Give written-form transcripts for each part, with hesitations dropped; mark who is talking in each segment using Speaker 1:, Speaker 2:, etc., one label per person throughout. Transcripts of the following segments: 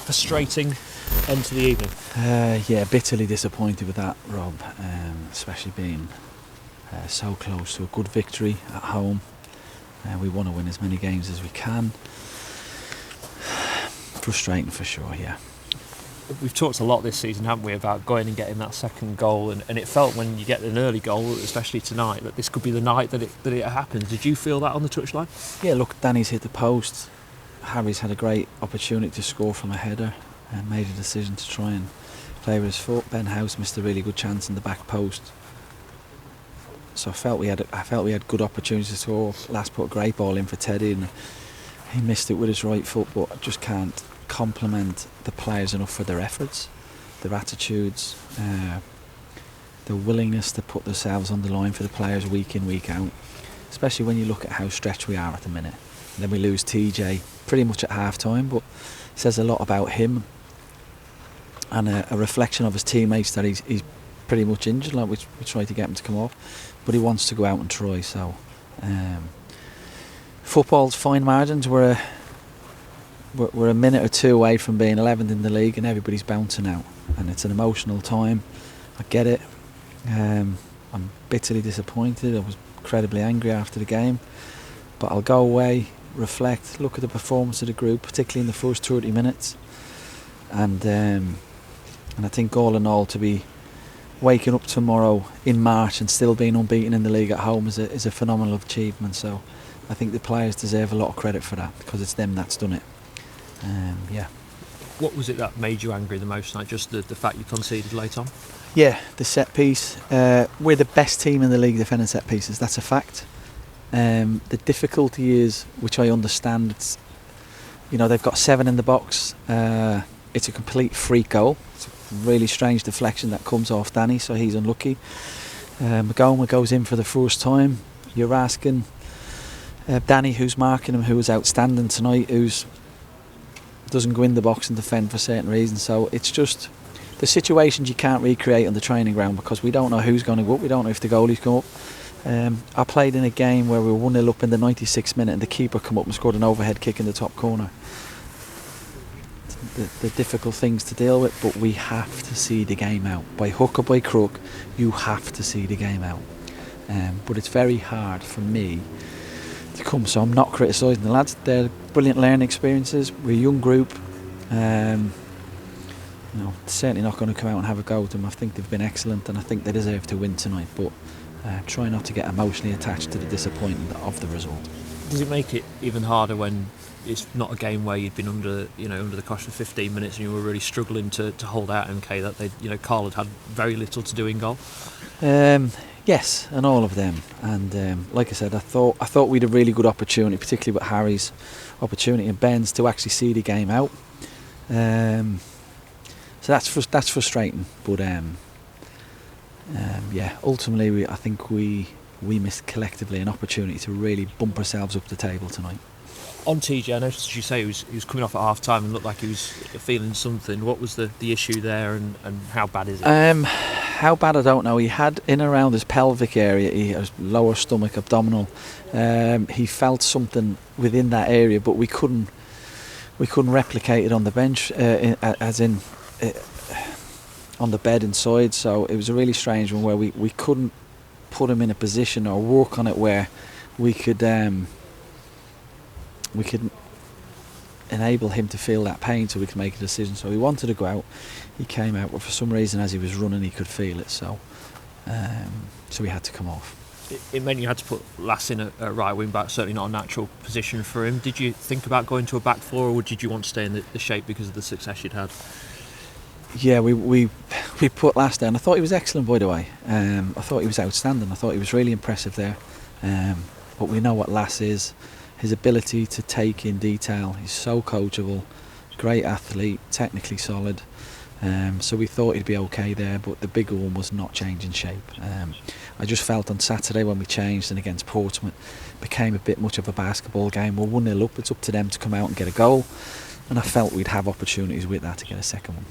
Speaker 1: frustrating end to the evening?
Speaker 2: Yeah, bitterly disappointed with that, Rob, especially being so close to a good victory at home. We want to win as many games as we can. Frustrating for sure, yeah.
Speaker 1: We've talked a lot this season, haven't we, about going and getting that second goal, and it felt when you get an early goal, especially tonight, that this could be the night that it happens. Did you feel that on the touchline?
Speaker 2: Yeah, look, Danny's hit the post. Harry's had a great opportunity to score from a header and made a decision to try and play with his foot. Ben House missed a really good chance in the back post. So I felt we had good opportunities to score. Last put a great ball in for Teddy and he missed it with his right foot, but I just can't compliment the players enough for their efforts, their attitudes, their willingness to put themselves on the line for the players week in, week out, especially when you look at how stretched we are at the minute. And then we lose TJ pretty much at half time, but it says a lot about him and a reflection of his teammates that he's pretty much injured. Like we tried to get him to come off, but he wants to go out and try. So football's fine margins. We're a minute or two away from being 11th in the league and everybody's bouncing out, and it's an emotional time. I get it. I'm bitterly disappointed. I was incredibly angry after the game, but I'll go away, reflect, look at the performance of the group, particularly in the first 30 minutes, and I think all in all, to be waking up tomorrow in March and still being unbeaten in the league at home is a phenomenal achievement. So I think the players deserve a lot of credit for that, because it's them that's done it. Yeah.
Speaker 1: What was it that made you angry the most tonight? Just the fact you conceded late on?
Speaker 2: Yeah, the set piece. We're the best team in the league defending set pieces. That's a fact. The difficulty is, which I understand, it's, they've got 7 in the box. It's a complete free goal. It's a really strange deflection that comes off Danny, so he's unlucky. Magoma goes in for the first time. You're asking Danny, who's marking him, who was outstanding tonight, doesn't go in the box and defend for certain reasons. So it's just the situations you can't recreate on the training ground, because we don't know who's going to go up, we don't know if the goalie's come up. I played in a game where we were 1-0 up in the 96th minute and the keeper come up and scored an overhead kick in the top corner. The difficult things to deal with, but we have to see the game out. By hook or by crook, you have to see the game out. But it's very hard for me to come, so I'm not criticising the lads. They're brilliant learning experiences. We're a young group. Certainly not going to come out and have a go at them. I think they've been excellent and I think they deserve to win tonight, but try not to get emotionally attached to the disappointment of the result.
Speaker 1: Does it make it even harder when it's not a game where you'd been under the cosh for 15 minutes and you were really struggling to hold out MK, that Carl had very little to do in goal?
Speaker 2: Yes, and all of them. And like I said, I thought we'd a really good opportunity, particularly with Harry's opportunity and Ben's, to actually see the game out. So that's frustrating. But ultimately, I think we missed collectively an opportunity to really bump ourselves up the table tonight.
Speaker 1: On TJ, I noticed you say he was coming off at half time and looked like he was feeling something. What was the issue there, and how bad is it?
Speaker 2: How bad, I don't know. He had in and around his pelvic area, his lower stomach, abdominal. He felt something within that area, but we couldn't replicate it on the bench, on the bed inside. So it was a really strange one where we couldn't put him in a position or work on it where we could enable him to feel that pain so we could make a decision. So he wanted to go out. He came out, but for some reason as he was running he could feel it, so he had to come off.
Speaker 1: It meant you had to put Lass in a right wing back, certainly not a natural position for him. Did you think about going to a back four, or did you want to stay in the shape because of the success you'd had?
Speaker 2: Yeah, we put Lass down. I thought he was excellent, by the way. I thought he was outstanding. I thought he was really impressive there. But we know what Lass is. His ability to take in detail. He's so coachable, great athlete, technically solid. So we thought he'd be okay there, but the bigger one was not changing shape. I just felt on Saturday when we changed and against Portsmouth, it became a bit much of a basketball game. We're 1-0 up, it's up to them to come out and get a goal, and I felt we'd have opportunities with that to get a second one.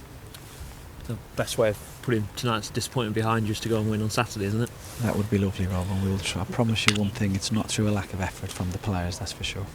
Speaker 1: The best way of putting tonight's disappointment behind you is to go and win on Saturday, isn't it?
Speaker 2: That would be lovely, Rob, and we'll try. I promise you one thing, it's not through a lack of effort from the players, that's for sure.